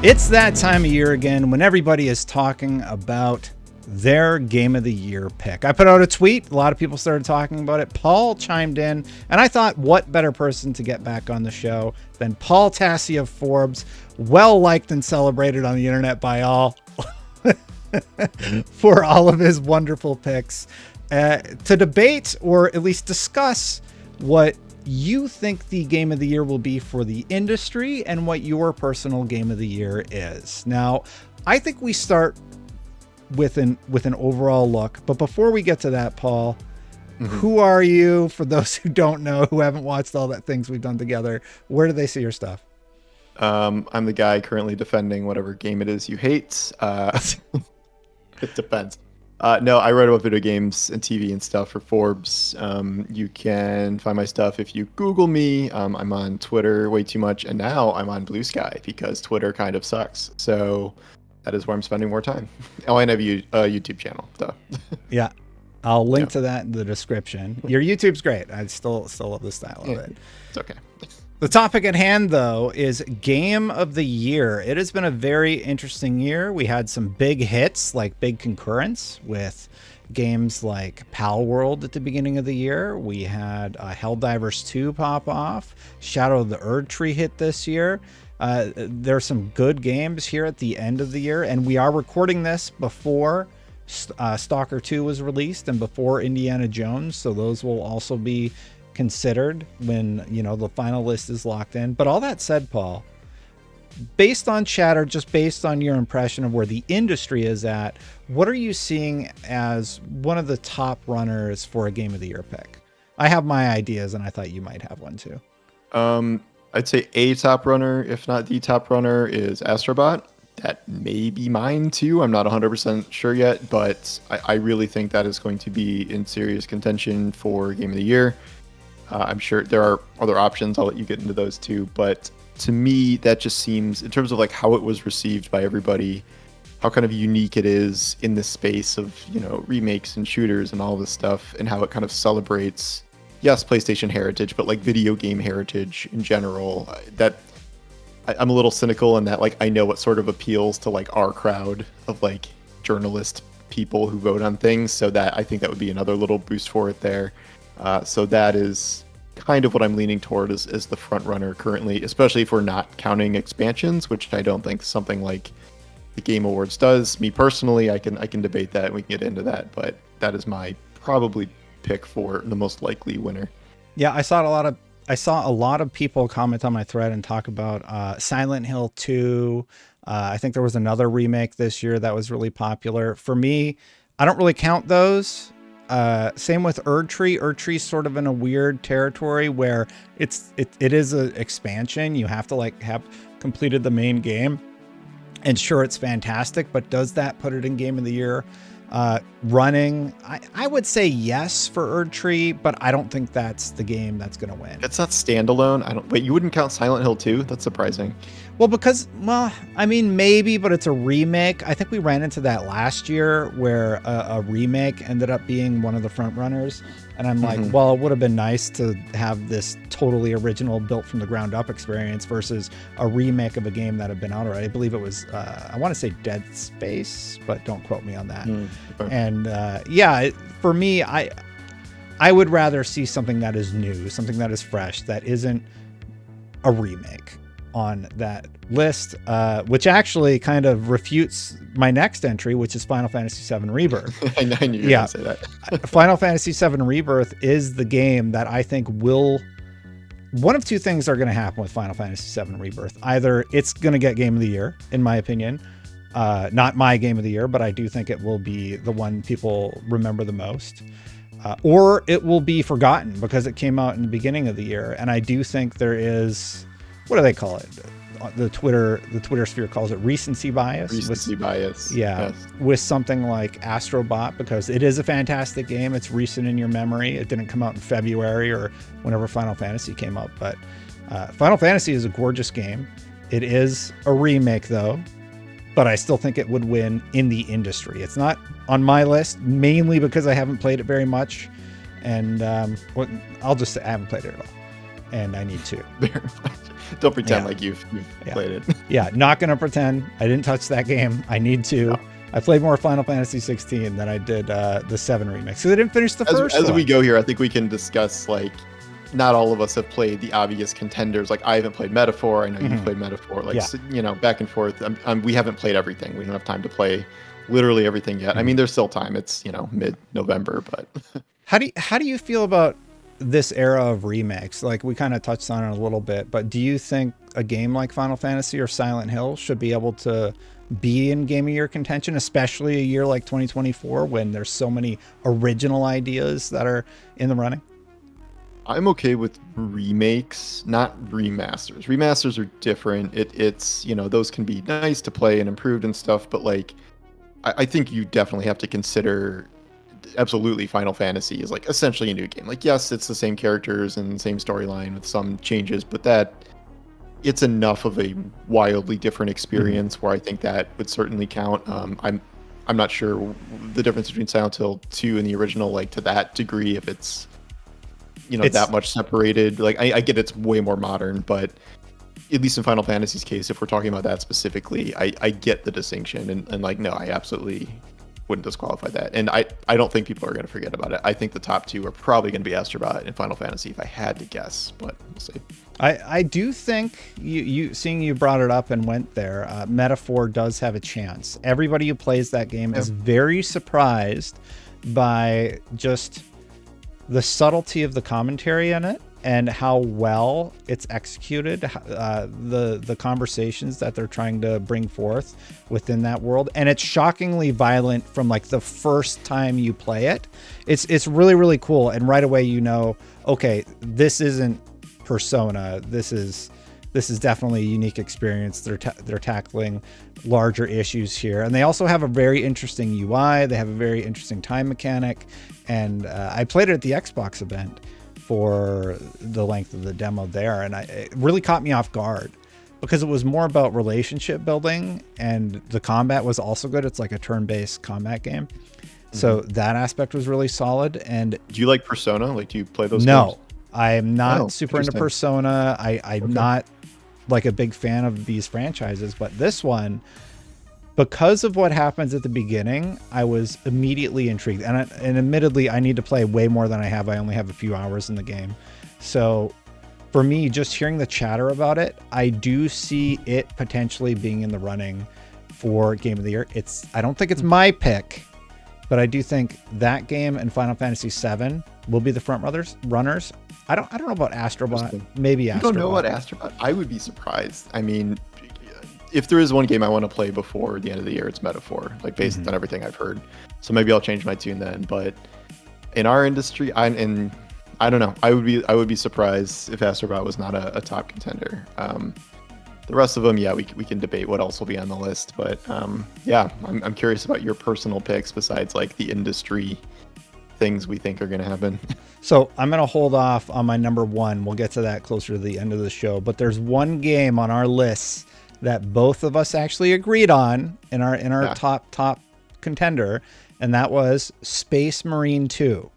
It's that time of year again when everybody is talking about their game of the year pick. I put out a tweet. A lot of people started talking about it. Paul chimed in, and I thought, what better person to get back on the show than Paul Tassi of Forbes, well liked and celebrated on the internet by all for all of his wonderful picks, to debate or at least discuss what you think the game of the year will be for the industry and what your personal game of the year is. Now, I think we start with an overall look, but before we get to that, Paul, who are you? For those who don't know, who haven't watched all that things we've done together, where do they see your stuff? I'm the guy currently defending whatever game it is you hate. It depends. No, I write about video games and TV and stuff for Forbes. You can find my stuff if you Google me. I'm on Twitter way too much, and now I'm on Blue Sky because Twitter kind of sucks. So that is where I'm spending more time. Oh, and I have a YouTube channel. So. Yeah, I'll link to that in the description. Your YouTube's great. I still love the style of it. It's okay. The topic at hand, though, is Game of the Year. It has been a very interesting year. We had some big hits, like big concurrence with games like Pal World at the beginning of the year. We had Helldivers 2 pop off. Shadow of the Erdtree hit this year. There are some good games here at the end of the year, and we are recording this before Stalker 2 was released and before Indiana Jones, so those will also be considered when the final list is locked in. But all that said, Paul, based on chatter, just based on your impression of where the industry is at, what are you seeing as one of the top runners for a game of the year pick? I have my ideas, and I thought you might have one too. I'd say a top runner, if not the top runner, is Astro Bot. That may be mine too. I'm not 100% sure yet, but I really think that is going to be in serious contention for game of the year. I'm sure there are other options. I'll let you get into those too. But to me, that just seems, in terms of like how it was received by everybody, how kind of unique it is in this space of, remakes and shooters and all this stuff, and how it kind of celebrates, yes, PlayStation heritage, but like video game heritage in general. That I'm a little cynical in that, like, I know it sort of appeals to like our crowd of like journalist people who vote on things. So that I think that would be another little boost for it there. So that is kind of what I'm leaning toward as the front runner currently, especially if we're not counting expansions, which I don't think something like the Game Awards does. Me personally, I can debate that and we can get into that, but that is my probably pick for the most likely winner. Yeah, I saw a lot of people comment on my thread and talk about Silent Hill 2. I think there was another remake this year that was really popular. For me, I don't really count those. Same with Erdtree. Erdtree's sort of in a weird territory where it is an expansion. You have to have completed the main game, and sure, it's fantastic, but does that put it in game of the year running? I would say yes for Erdtree, but I don't think that's the game that's going to win. It's not standalone. Wait, you wouldn't count Silent Hill 2? That's surprising. Well, I mean, maybe, but it's a remake. I think we ran into that last year where a remake ended up being one of the front runners. And I'm like, well, it would have been nice to have this totally original built from the ground up experience versus a remake of a game that had been out already. I believe it was, I want to say Dead Space, but don't quote me on that. Okay. And for me, I would rather see something that is new, something that is fresh, that isn't a remake on that list, which actually kind of refutes my next entry, which is Final Fantasy VII Rebirth. I knew you were going to say that. Final Fantasy VII Rebirth is the game that I think will... One of two things are going to happen with Final Fantasy VII Rebirth. Either it's going to get Game of the Year, in my opinion. Not my Game of the Year, but I do think it will be the one people remember the most. Or it will be forgotten because it came out in the beginning of the year. And I do think there is... What do they call it? The Twitter sphere calls it recency bias. Recency bias. Yeah. Yes. With something like Astro Bot, because it is a fantastic game. It's recent in your memory. It didn't come out in February or whenever Final Fantasy came up. But Final Fantasy is a gorgeous game. It is a remake, though. But I still think it would win in the industry. It's not on my list, mainly because I haven't played it very much. And I'll just say I haven't played it at all. and I need to. Don't pretend like you've played it. Yeah, not going to pretend. I didn't touch that game. I need to. No. I played more Final Fantasy 16 than I did the 7 remix. Because I didn't finish the first one. As we go here, I think we can discuss, like, not all of us have played the obvious contenders. Like, I haven't played Metaphor. I know you've played Metaphor. Like, you know, back and forth. We haven't played everything. We don't have time to play literally everything yet. I mean, there's still time. It's, you know, mid-November, but... How do you feel about this era of remakes? Like, we kind of touched on it a little bit, but do you think a game like Final Fantasy or Silent Hill should be able to be in Game of Year contention, especially a year like 2024 when there's so many original ideas that are in the running? I'm okay with remakes, not remasters. Remasters are different. It's, you know, those can be nice to play and improved and stuff, but like, I think you definitely have to consider absolutely Final Fantasy is like essentially a new game. Like, yes, it's the same characters and same storyline with some changes, but that it's enough of a wildly different experience where I think that would certainly count. I'm not sure the difference between Silent Hill 2 and the original, like to that degree, if it's, you know, that much separated. Like, I get it's way more modern, but at least in Final Fantasy's case, if we're talking about that specifically, I get the distinction, and like, no, I absolutely wouldn't disqualify that. And I don't think people are going to forget about it. I think the top two are probably going to be Astro Bot and Final Fantasy if I had to guess, but we'll see. I do think you seeing you brought it up and went there, Metaphor does have a chance. Everybody who plays that game is very surprised by just the subtlety of the commentary in it and how well it's executed, the conversations that they're trying to bring forth within that world. And it's shockingly violent from like the first time you play it. It's really, really cool. And right away, you know, okay, this isn't Persona. This is definitely a unique experience. They're tackling larger issues here. And they also have a very interesting UI. They have a very interesting time mechanic. And I played it at the Xbox event for the length of the demo there, and it really caught me off guard because it was more about relationship building, and the combat was also good. It's like a turn-based combat game, so that aspect was really solid. And do you like Persona? Like, do you play those no games? I'm not super into Persona. I'm not like a big fan of these franchises, but this one, because of what happens at the beginning, I was immediately intrigued. And admittedly, I need to play way more than I have. I only have a few hours in the game. So for me, just hearing the chatter about it, I do see it potentially being in the running for Game of the Year. I don't think it's my pick, but I do think that game and Final Fantasy VII will be the front runners. I don't know about Astro Bot. Maybe Astro Bot. You don't know about Astro Bot? I would be surprised. I mean, if there is one game I want to play before the end of the year, it's Metaphor, like based on everything I've heard. So maybe I'll change my tune then. But in our industry, I don't know. I would be surprised if Astro Bot was not a top contender. The rest of them, yeah, we can debate what else will be on the list. But yeah, I'm curious about your personal picks besides like the industry things we think are going to happen. So I'm going to hold off on my number one. We'll get to that closer to the end of the show. But there's one game on our list that both of us actually agreed on in our top contender, and that was Space Marine 2.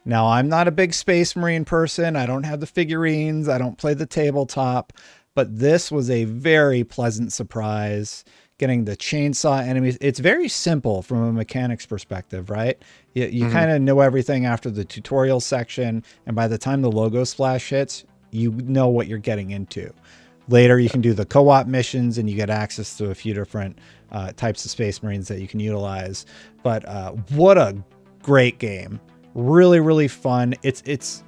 Now, I'm not a big Space Marine person. I don't have the figurines. I don't play the tabletop, but this was a very pleasant surprise. Getting the chainsaw enemies. It's very simple from a mechanics perspective, right? You kind of know everything after the tutorial section, and by the time the logo splash hits, you know what you're getting into. Later, you can do the co-op missions, and you get access to a few different types of Space Marines that you can utilize. But what a great game! Really, really fun. It's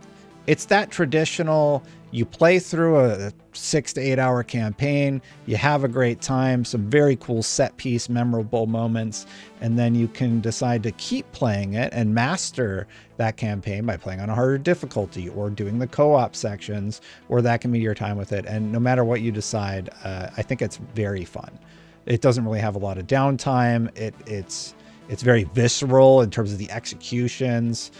that traditional. You play through a 6 to 8 hour campaign. You have a great time. Some very cool set piece, memorable moments, and then you can decide to keep playing it and master that campaign by playing on a harder difficulty or doing the co-op sections, or that can be your time with it. And no matter what you decide, I think it's very fun. It doesn't really have a lot of downtime. It's very visceral in terms of the executions.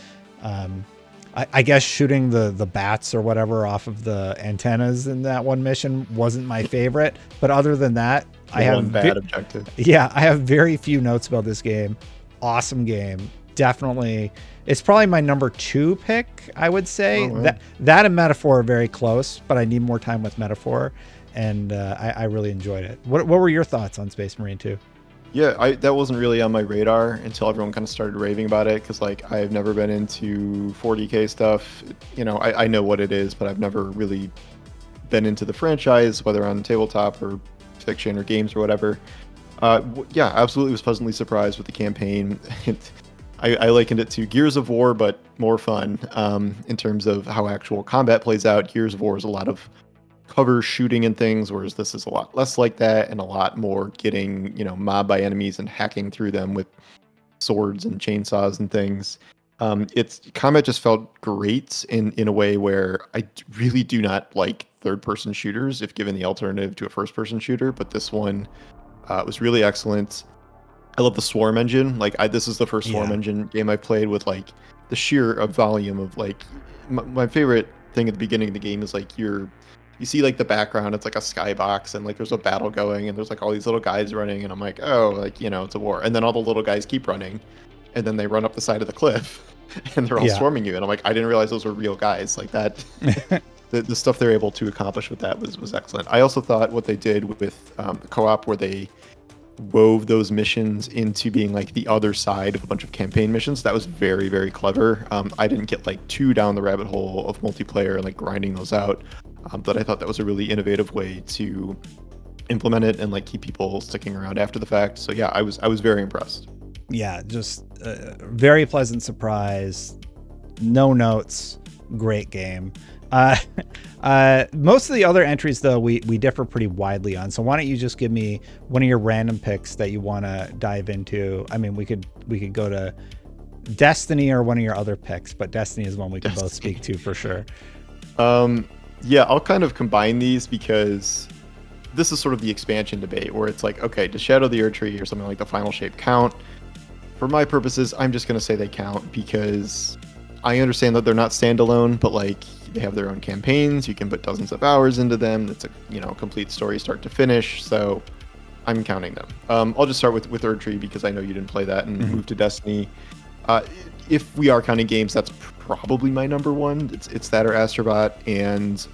I guess shooting the bats or whatever off of the antennas in that one mission wasn't my favorite. But other than that, I have bad objective. Yeah, I have very few notes about this game. Awesome game. definitely, it's probably my number 2 pick, I would say. Oh, wow. That and Metaphor are very close, but I need more time with Metaphor, and I really enjoyed it. What were your thoughts on Space Marine 2? Yeah, that wasn't really on my radar until everyone kind of started raving about it, because like I've never been into 40K stuff. You know, I know what it is, but I've never really been into the franchise, whether on tabletop or fiction or games or whatever. Yeah, absolutely was pleasantly surprised with the campaign. I likened it to Gears of War, but more fun in terms of how actual combat plays out. Gears of War is a lot of cover shooting and things, whereas this is a lot less like that and a lot more getting, mobbed by enemies and hacking through them with swords and chainsaws and things. Its combat just felt great in a way where I really do not like third-person shooters if given the alternative to a first-person shooter, but this one was really excellent. I love the Swarm engine. This is the first Swarm engine game I've played with like the sheer volume of like my favorite thing at the beginning of the game is like you see like the background, it's like a skybox and like there's a battle going and there's like all these little guys running and I'm like, oh, like, it's a war. And then all the little guys keep running and then they run up the side of the cliff and they're all swarming you. And I'm like, I didn't realize those were real guys like that. The stuff they're able to accomplish with that was excellent. I also thought what they did with the co-op where they wove those missions into being like the other side of a bunch of campaign missions, that was very, very clever. I didn't get like too down the rabbit hole of multiplayer and like grinding those out, but I thought that was a really innovative way to implement it and like keep people sticking around after the fact. So yeah, I was very impressed. Yeah, just a very pleasant surprise. No notes, great game. Most of the other entries though we differ pretty widely on, so why don't you just give me one of your random picks that you want to dive into. I mean, we could go to Destiny or one of your other picks, but Destiny is one we can both speak to for sure. Yeah, I'll kind of combine these because this is sort of the expansion debate where it's like, okay, does Shadow the Erdtree or something like the Final Shape count? For my purposes, I'm just going to say they count because I understand that they're not standalone, but like they have their own campaigns. You can put dozens of hours into them. It's a complete story start to finish. So I'm counting them. I'll just start with Erdtree because I know you didn't play that and move to Destiny. If we are counting games, that's probably my number one. It's that or Astro Bot, and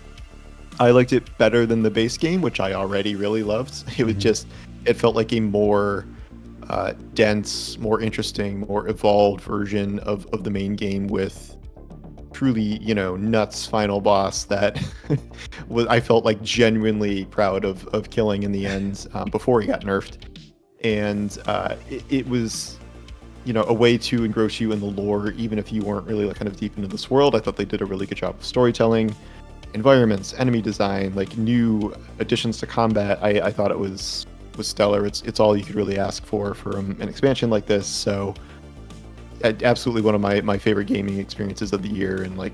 I liked it better than the base game, which I already really loved. It was just, it felt like a more dense, more interesting, more evolved version of the main game with truly, nuts final boss that I felt like genuinely proud of killing in the end before he got nerfed. And it was, a way to engross you in the lore, even if you weren't really like kind of deep into this world. I thought they did a really good job of storytelling, environments, enemy design, like new additions to combat. I thought it was stellar. It's all you could really ask for from an expansion like this. So absolutely one of my favorite gaming experiences of the year, and like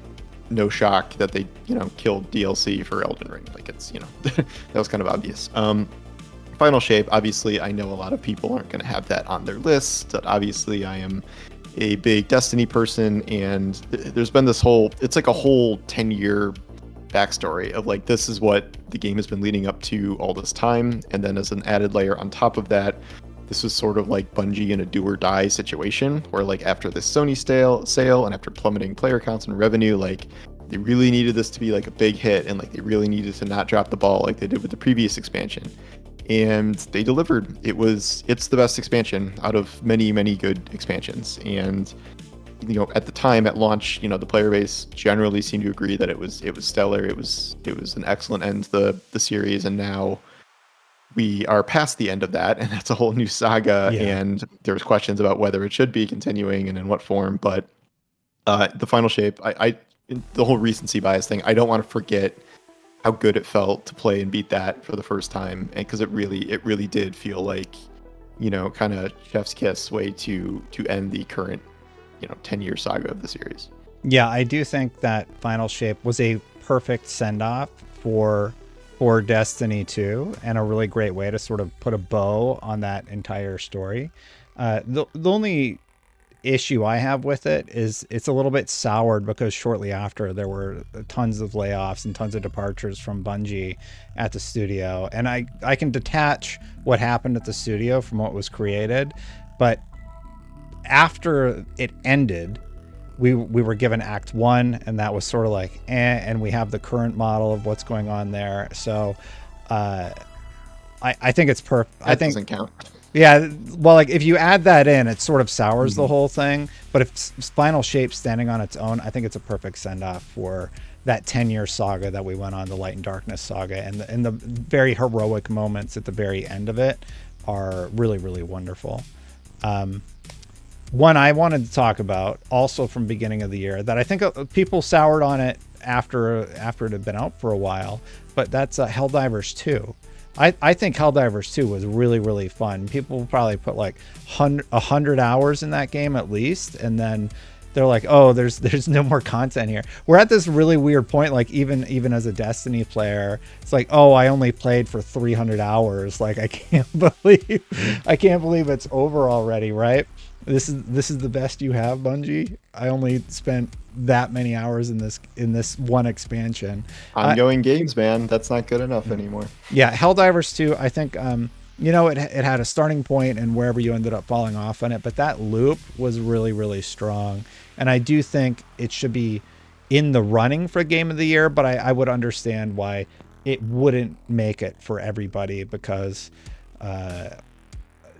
no shock that they killed DLC for Elden Ring. Like it's that was kind of obvious. Final Shape, obviously I know a lot of people aren't going to have that on their list. Obviously I am a big Destiny person, and there's been this whole, it's like a whole 10-year backstory of like, this is what the game has been leading up to all this time. And then as an added layer on top of that, this was sort of like Bungie in a do or die situation where like after this Sony sale and after plummeting player counts and revenue, like they really needed this to be like a big hit, and like they really needed to not drop the ball like they did with the previous expansion. And they delivered. It's the best expansion out of many, many good expansions. And at the time at launch, the player base generally seemed to agree that it was stellar. It was an excellent end to the series, and now we are past the end of that, and that's a whole new saga. Yeah. And there's questions about whether it should be continuing and in what form. But the Final Shape, I the whole recency bias thing, I don't want to forget how good it felt to play and beat that for the first time, and because it really did feel like kind of chef's kiss way to end the current 10-year saga of the series. Yeah, I do think that Final Shape was a perfect send-off for Destiny 2, and a really great way to sort of put a bow on that entire story. The only issue I have with it is it's a little bit soured because shortly after there were tons of layoffs and tons of departures from Bungie at the studio, and I can detach what happened at the studio from what was created, but after it ended, we were given Act 1, and that was sort of like, and we have the current model of what's going on there. So I think it's perfect. I think doesn't count. Yeah, well, like if you add that in, it sort of sours the whole thing. But if Final Shape standing on its own, I think it's a perfect send-off for that 10-year saga that we went on, the Light and Darkness saga, and the very heroic moments at the very end of it are really, really wonderful. One I wanted to talk about, also from beginning of the year, that I think people soured on it after it had been out for a while, but that's Helldivers 2. I think Helldivers 2 was really, really fun. People probably put like 100 hours in that game at least, and then they're like, oh, there's no more content here. We're at this really weird point, like even as a Destiny player, it's like, oh, I only played for 300 hours. Like I can't believe it's over already, right? This is the best you have, Bungie. I only spent that many hours in this one expansion. Ongoing games, man. That's not good enough anymore. Yeah, Helldivers 2, I think it had a starting point and wherever you ended up falling off on it, but that loop was really, really strong. And I do think it should be in the running for Game of the Year, but I would understand why it wouldn't make it for everybody, because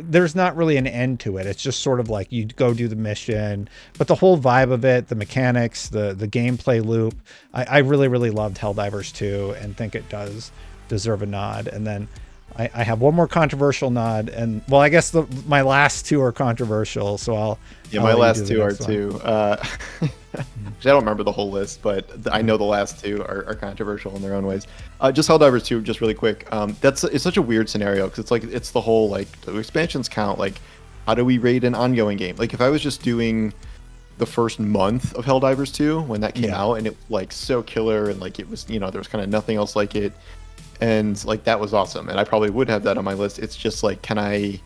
there's not really an end to it. It's just sort of like you go do the mission, but the whole vibe of it, the mechanics, the gameplay loop, I really, really loved Helldivers 2 and think it does deserve a nod. And then I have one more controversial nod, and well, I guess my last two are controversial, so my last two are too. I don't remember the whole list, but I know the last two are controversial in their own ways. Just Helldivers 2, just really quick. It's such a weird scenario, because it's the whole, like, the expansions count. Like, how do we rate an ongoing game? Like, if I was just doing the first month of Helldivers 2 when that came out, and it was like so killer, and like it was, there was kind of nothing else like it, and like that was awesome, and I probably would have that on my list. It's just like, can I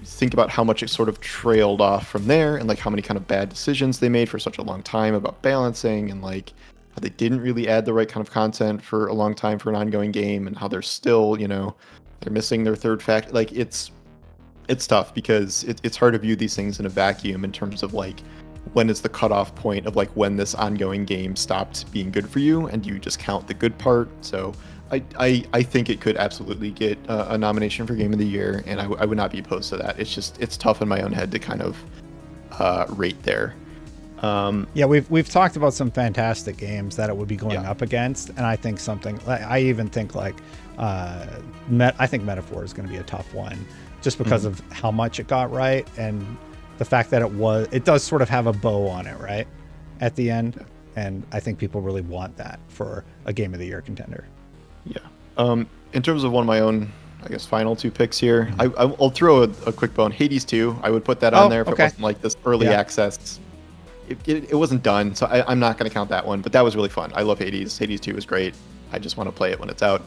think about how much it sort of trailed off from there, and like how many kind of bad decisions they made for such a long time about balancing, and like how they didn't really add the right kind of content for a long time for an ongoing game, and how they're still, they're missing their third fact. Like it's tough, because it's hard to view these things in a vacuum in terms of like, when is the cutoff point of like when this ongoing game stopped being good for you, and you just count the good part. So I think it could absolutely get a nomination for Game of the Year, and I would not be opposed to that. It's tough in my own head to kind of rate there. Yeah, we've talked about some fantastic games that it would be going up against, and I think I even think like I think Metaphor is going to be a tough one, just because of how much it got right, and the fact that it does sort of have a bow on it right at the end, and I think people really want that for a Game of the Year contender. Yeah. In terms of one of my own, I guess, final two picks here, I'll throw a quick bone. Hades 2, I would put that on there if it wasn't like this early access. It wasn't done, so I'm not going to count that one, but that was really fun. I love Hades. Hades 2 is great. I just want to play it when it's out.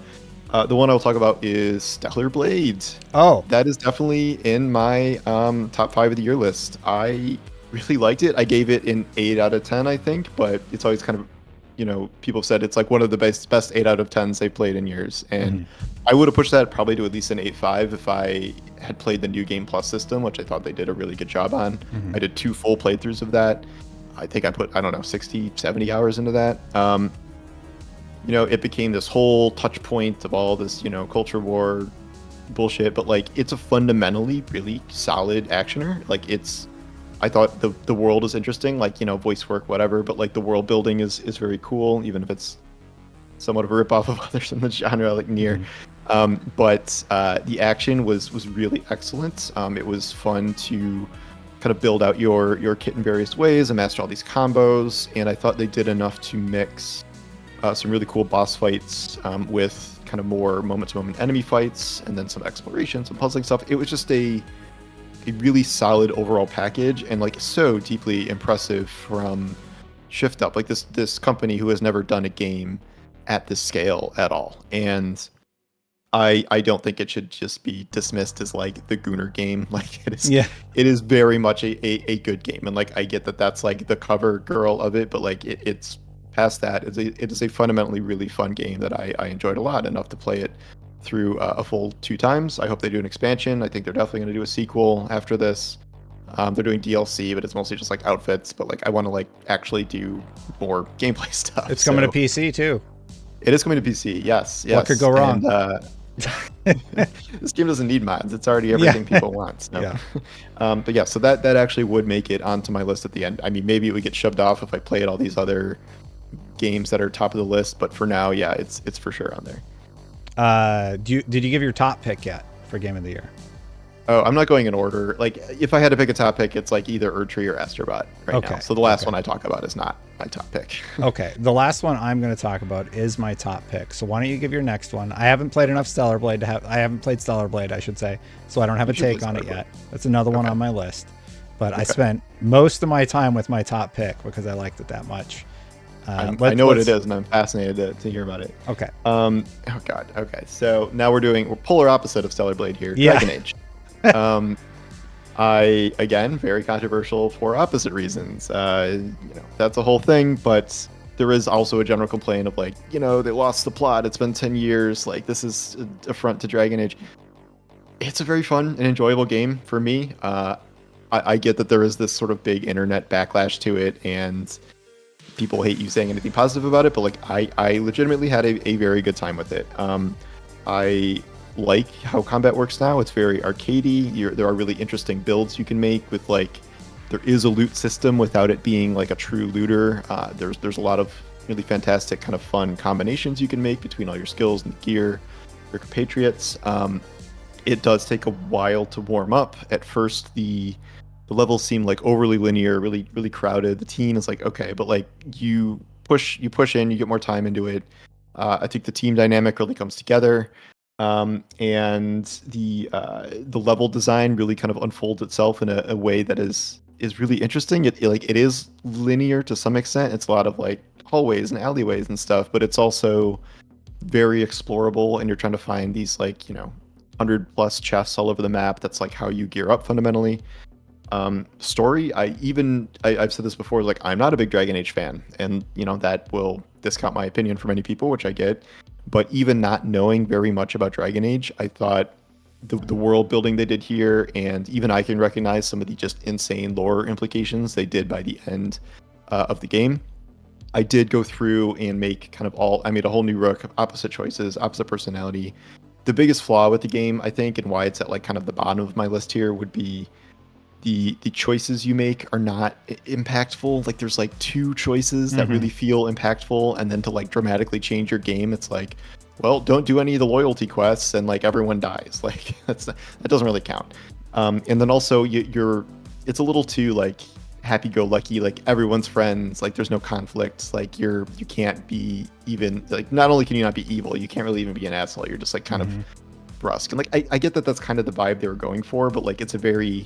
The one I'll talk about is Stellar Blades. Oh. That is definitely in my top 5 of the year list. I really liked it. I gave it an 8 out of 10, I think, but it's always kind of, people have said it's like one of the best 8 out of 10s they've played in years. And I would have pushed that probably to at least an 8.5 if I had played the New Game Plus system, which I thought they did a really good job on. I did 2 full playthroughs of that. I think I put, 60, 70 hours into that. It became this whole touch point of all this, culture war bullshit, but like, it's a fundamentally really solid actioner. Like, I thought the world is interesting, like, voice work, whatever, but like the world building is very cool, even if it's somewhat of a ripoff of others in the genre, like Nier. But the action was really excellent. It was fun to kind of build out your kit in various ways and master all these combos, and I thought they did enough to mix some really cool boss fights with kind of more moment-to-moment enemy fights, and then some exploration, some puzzling stuff. It was just a really solid overall package, and like so deeply impressive from Shift Up, like this company who has never done a game at this scale at all. And I don't think it should just be dismissed as like the Gunnar game. Like it is very much a good game, and like I get that that's like the cover girl of it, but like it's past that. It is a fundamentally really fun game that I enjoyed a lot, enough to play it through a full 2 times. I hope they do an expansion. I think they're definitely going to do a sequel after this. They're doing DLC, but it's mostly just like outfits. But like I want to like actually do more gameplay stuff. It's coming to PC too. It is coming to PC. Yes. What could go wrong? And, this game doesn't need mods. It's already everything people want. So. Yeah. But yeah, so that actually would make it onto my list at the end. I mean, maybe it would get shoved off if I played all these other games that are top of the list. But for now, yeah, it's for sure on there. Did you give your top pick yet for Game of the Year? Oh, I'm not going in order. Like, if I had to pick a top pick, it's like either Erdtree or Astro Bot right now. So the last one I talk about is not my top pick. Okay, the last one I'm going to talk about is my top pick. So why don't you give your next one? I haven't played enough Stellar Blade to have. I haven't played Stellar Blade, I should say. So I don't have a take on it yet. That's another one on my list. But I spent most of my time with my top pick because I liked it that much. I know what it is, and I'm fascinated to hear about it. Okay. Oh God. Okay. So now we're polar opposite of Stellar Blade here. Dragon Age. Again, very controversial for opposite reasons. That's a whole thing, but there is also a general complaint of like, they lost the plot. It's been 10 years. Like, this is an affront to Dragon Age. It's a very fun and enjoyable game for me. I get that there is this sort of big internet backlash to it, and people hate you saying anything positive about it, but like I legitimately had a very good time with it. I like how combat works now. It's very arcadey. There are really interesting builds you can make with like, there is a loot system without it being like a true looter. There's a lot of really fantastic kind of fun combinations you can make between all your skills and gear, your compatriots. It does take a while to warm up. At first, the levels seem like overly linear, really, really crowded. The team is like, okay, but like you push in, you get more time into it. I think the team dynamic really comes together. And the level design really kind of unfolds itself in a way that is really interesting. It is linear to some extent. It's a lot of like hallways and alleyways and stuff, but it's also very explorable, and you're trying to find these like 100+ chests all over the map. That's like how you gear up fundamentally. Story, I've said this before, like I'm not a big Dragon Age fan, and that will discount my opinion for many people, which I get. But even not knowing very much about Dragon Age, I thought the world building they did here, and even I can recognize some of the just insane lore implications they did by the end of the game. I did go through and make I made a whole new rook of opposite choices, opposite personality. The biggest flaw with the game, I think, and why it's at like kind of the bottom of my list here, would be the choices you make are not impactful. Like there's like 2 choices that really feel impactful, and then to like dramatically change your game, it's like, well, don't do any of the loyalty quests and like everyone dies. Like that doesn't really count. And then also it's a little too like happy-go-lucky, like everyone's friends, like there's no conflicts, like you can't be even like, not only can you not be evil, you can't really even be an asshole. You're just like kind of brusque. And like I get that that's kind of the vibe they were going for, but like it's a very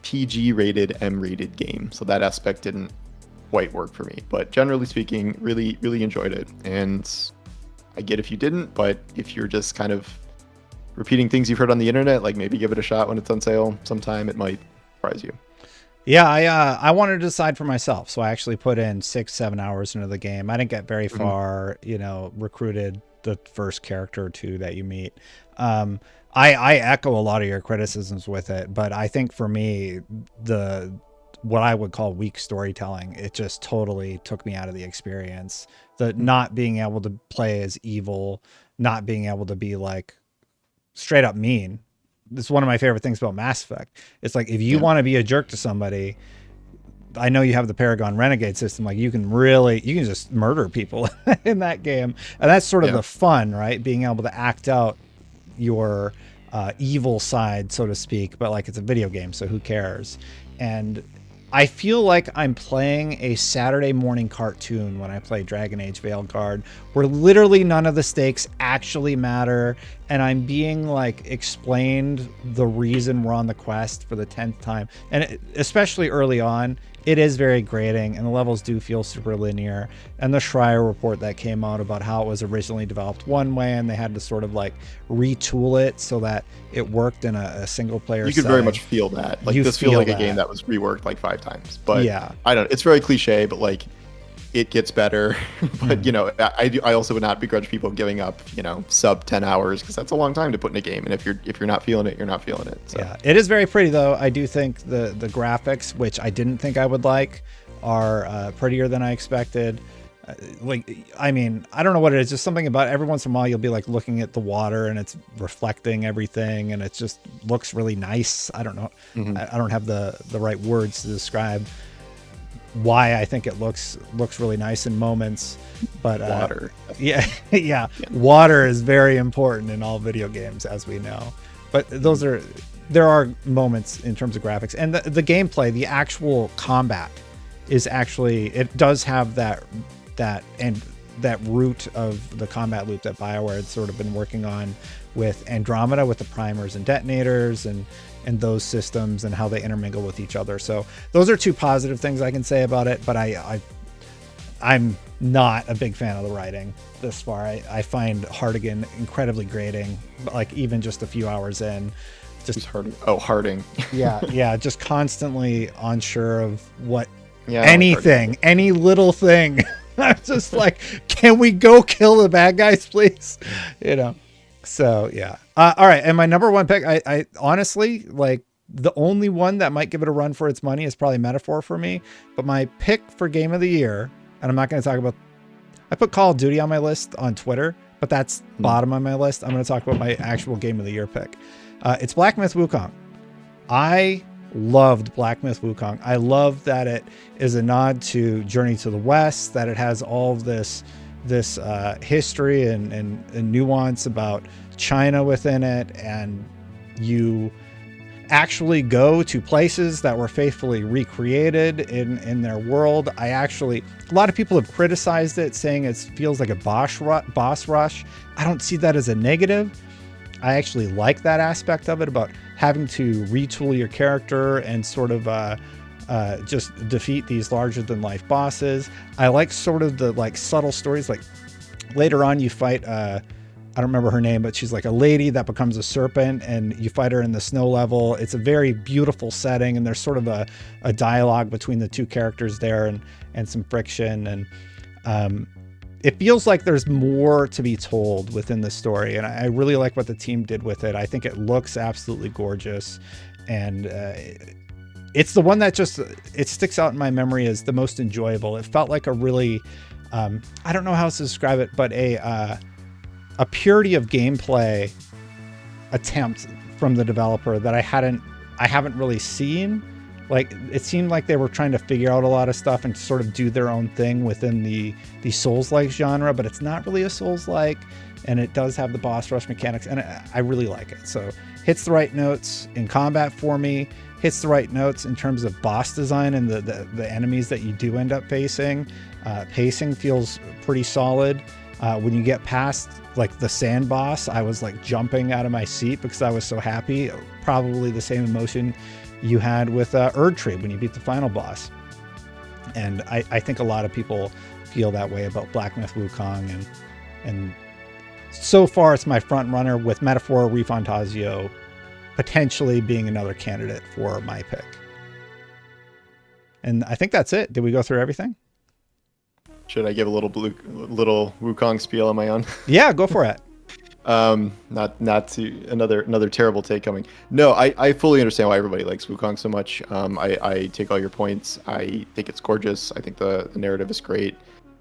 PG rated, M rated game, so that aspect didn't quite work for me. But generally speaking, really, really enjoyed it. And I get if you didn't, but if you're just kind of repeating things you've heard on the internet, like maybe give it a shot when it's on sale sometime. It might surprise you. Yeah, I wanted to decide for myself, so I actually put in 6-7 hours into the game. I didn't get very far, recruited the first character or 2 that you meet. I echo a lot of your criticisms with it, but I think for me, what I would call weak storytelling, it just totally took me out of the experience. The not being able to play as evil, not being able to be like straight up mean. This is one of my favorite things about Mass Effect. It's like, if you want to be a jerk to somebody, I know you have the Paragon Renegade system. Like you can just murder people in that game. And that's sort of the fun, right? Being able to act out your evil side, so to speak, but like it's a video game, so who cares? And I feel like I'm playing a Saturday morning cartoon when I play Dragon Age Veilguard, where literally none of the stakes actually matter, and I'm being like explained the reason we're on the quest for the 10th time. And especially early on, it is very grating, and the levels do feel super linear. And the Schreier report that came out about how it was originally developed one way, and they had to sort of like retool it so that it worked in a single player You could very much feel that. Like this feels like a game that was reworked like 5 times. But yeah, I don't know. It's very cliche, but like it gets better. But I also would not begrudge people giving up sub 10 hours, because that's a long time to put in a game, and if you're not feeling it, you're not feeling it. So. Yeah, it is very pretty though. I do think the graphics, which I didn't think I would like, are prettier than I expected. I mean, I don't know what it is, just something about every once in a while you'll be like looking at the water and it's reflecting everything and it just looks really nice. I don't know. I don't have the right words to describe why I think it looks really nice in moments, but water. Yeah. Water is very important in all video games, as we know. But there are moments in terms of graphics and the gameplay. The actual combat is actually, it does have that root of the combat loop that BioWare had sort of been working on with Andromeda, with the primers and detonators and those systems and how they intermingle with each other. So those are two positive things I can say about it, but I'm not a big fan of the writing this far. I find Hardigan incredibly grating, like even just a few hours in. Just Harding. yeah, just constantly unsure of what anything, any little thing. I'm just like, can we go kill the bad guys, please? So yeah. All right. And my number one pick, I honestly, like, the only one that might give it a run for its money is probably Metaphor for me. But my pick for game of the year, and I'm not going to talk about, I put Call of Duty on my list on Twitter, but that's bottom on my list. I'm going to talk about my actual game of the year pick. It's Black Myth Wukong. I loved Black Myth Wukong. I love that it is a nod to Journey to the West, that it has all of this history and nuance about China within it, and you actually go to places that were faithfully recreated in their world. A lot of people have criticized it, saying it feels like a boss rush. I don't see that as a negative. I actually like that aspect of it, about having to retool your character and sort of just defeat these larger than life bosses. I like sort of the like subtle stories. Like later on you fight, I don't remember her name, but she's like a lady that becomes a serpent and you fight her in the snow level. It's a very beautiful setting, and there's sort of a dialogue between the two characters there and some friction. And it feels like there's more to be told within the story, and I really like what the team did with it. I think it looks absolutely gorgeous, and it's the one that it sticks out in my memory as the most enjoyable. It felt like a really, I don't know how else to describe it, but a purity of gameplay attempt from the developer that I haven't really seen. Like, it seemed like they were trying to figure out a lot of stuff and sort of do their own thing within the Souls-like genre, but it's not really a Souls-like, and it does have the boss rush mechanics, and I really like it. So hits the right notes in combat for me, hits the right notes in terms of boss design and the enemies that you do end up facing. Pacing feels pretty solid. When you get past like the sand boss, I was like jumping out of my seat because I was so happy. Probably the same emotion you had with Erdtree when you beat the final boss. And I think a lot of people feel that way about Black Myth Wukong, and so far it's my front runner, with Metaphor ReFantazio potentially being another candidate for my pick. And I think that's it. Did we go through everything? Should I give a little Wukong spiel on my own? Yeah, go for it. Not to another terrible take coming. No, I fully understand why everybody likes Wukong so much. I take all your points. I think it's gorgeous. I think the narrative is great.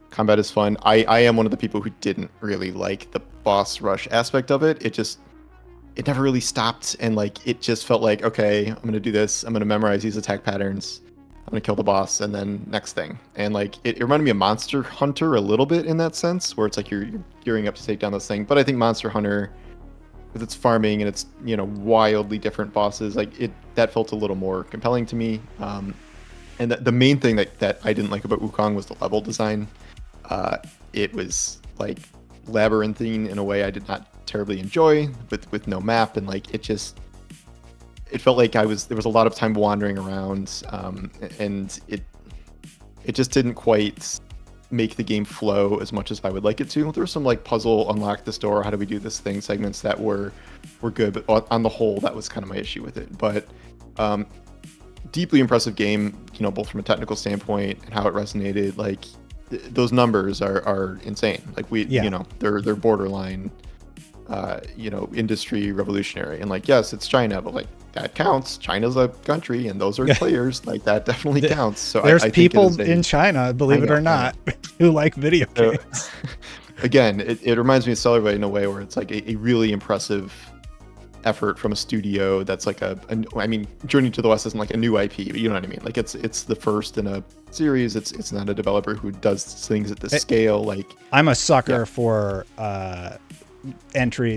Combat is fun. I am one of the people who didn't really like the boss rush aspect of it. It never really stopped, and like it just felt like, okay, I'm gonna do this. I'm gonna memorize these attack patterns. I'm gonna kill the boss, and then next thing. And like it reminded me of Monster Hunter a little bit in that sense, where it's like you're gearing up to take down this thing. But I think Monster Hunter, with its farming and its wildly different bosses, like that felt a little more compelling to me. And the main thing that I didn't like about Wukong was the level design. It was like labyrinthine in a way I did not terribly enjoy, with no map, and like it felt like there was a lot of time wandering around, and it just didn't quite make the game flow as much as I would like it to. There were some like puzzle, unlock this door, how do we do this thing segments that were good, but on the whole, that was kind of my issue with it. But deeply impressive game, both from a technical standpoint and how it resonated. Like those numbers are insane. Like you know, they're borderline, you know, industry revolutionary. And like, yes, it's China, but like that counts. China's a country, and those are players. Like that definitely counts. So there's I people think in China, believe it or not, who like video games. Again, it reminds me of Celebrate in a way where it's like a really impressive effort from a studio that's like I mean, Journey to the West isn't like a new IP, but you know what I mean. Like it's the first in a series. It's not a developer who does things at this scale. Like I'm a sucker for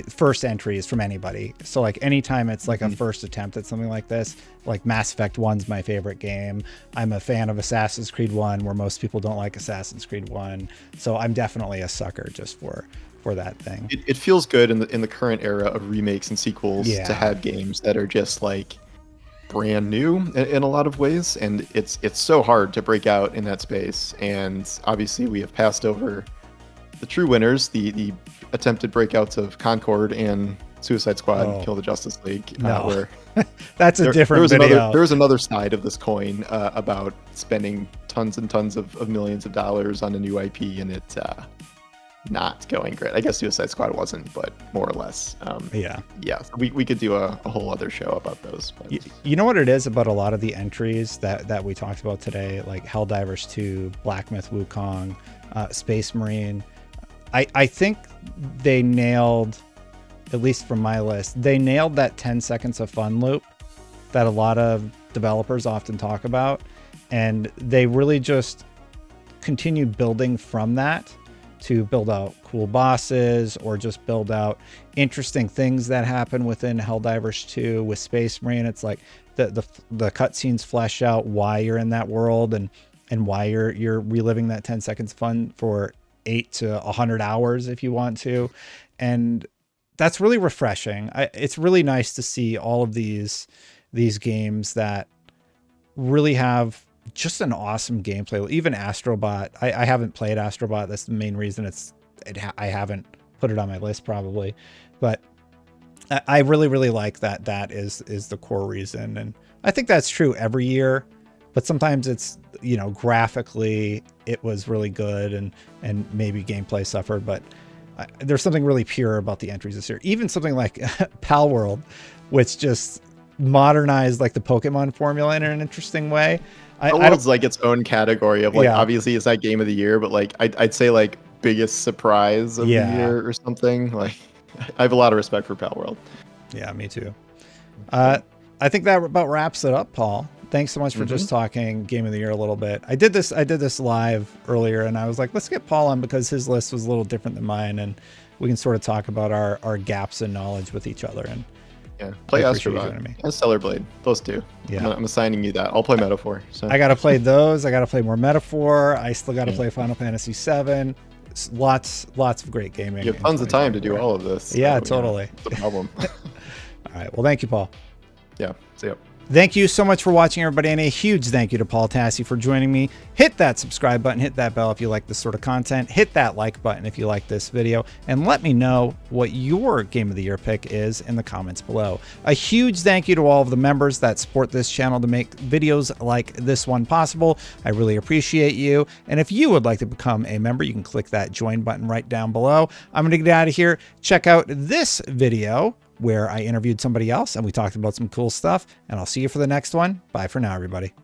first entries from anybody. So like anytime it's like a first attempt at something like this, like Mass Effect 1's my favorite game. I'm a fan of Assassin's Creed 1, where most people don't like Assassin's Creed 1. So I'm definitely a sucker just for that thing. It feels good in the current era of remakes and sequels to have games that are just like brand new in a lot of ways, and it's so hard to break out in that space. And obviously we have passed over the true winners, the attempted breakouts of Concord and Suicide Squad, Kill the Justice League. Where that's a different video. There's another side of this coin about spending tons and tons of millions of dollars on a new IP and it not going great. I guess Suicide Squad wasn't, but more or less. Yeah. So we could do a whole other show about those. But. You know what it is about a lot of the entries that we talked about today, like Helldivers 2, Black Myth Wukong, Space Marine. I think they nailed, at least from my list, they nailed that 10 seconds of fun loop that a lot of developers often talk about. And they really just continued building from that to build out cool bosses or just build out interesting things that happen within Helldivers 2. With Space Marine, it's like the cutscenes flesh out why you're in that world and why you're reliving that 10 seconds fun for 8 to 100 hours if you want to. And that's really refreshing. It's really nice to see all of these games that really have just an awesome gameplay. Even Astro Bot. I haven't played Astro Bot. That's the main reason I haven't put it on my list probably. But I really like that is the core reason. And I think that's true every year. But sometimes it's, you know, graphically it was really good and maybe gameplay suffered. But there's something really pure about the entries this year. Even something like Pal World, which just modernized like the Pokemon formula in an interesting way. It's like its own category of like, obviously it's not game of the year, but like I'd say like biggest surprise of the year or something. Like I have a lot of respect for Pal World. Yeah, me too. I think that about wraps it up, Paul. Thanks so much for just talking game of the year a little bit. I did this live earlier and I was like, let's get Paul on because his list was a little different than mine and we can sort of talk about our gaps in knowledge with each other. And play Astro Bot and Stellar Blade. Those two. Yeah. I'm assigning you that. I'll play Metaphor. So I got to play those. I got to play more Metaphor. I still got to play Final Fantasy VII. Lots of great gaming. You have tons of time to do all of this. Yeah, totally. It's a problem. All right. Well, thank you, Paul. Yeah. See ya. Thank you so much for watching, everybody, and a huge thank you to Paul Tassi for joining me. Hit that subscribe button, hit that bell if you like this sort of content, hit that like button if you like this video, and let me know what your Game of the Year pick is in the comments below. A huge thank you to all of the members that support this channel to make videos like this one possible. I really appreciate you, and if you would like to become a member, you can click that join button right down below. I'm going to get out of here. Check out this video where I interviewed somebody else and we talked about some cool stuff, and I'll see you for the next one. Bye for now, everybody.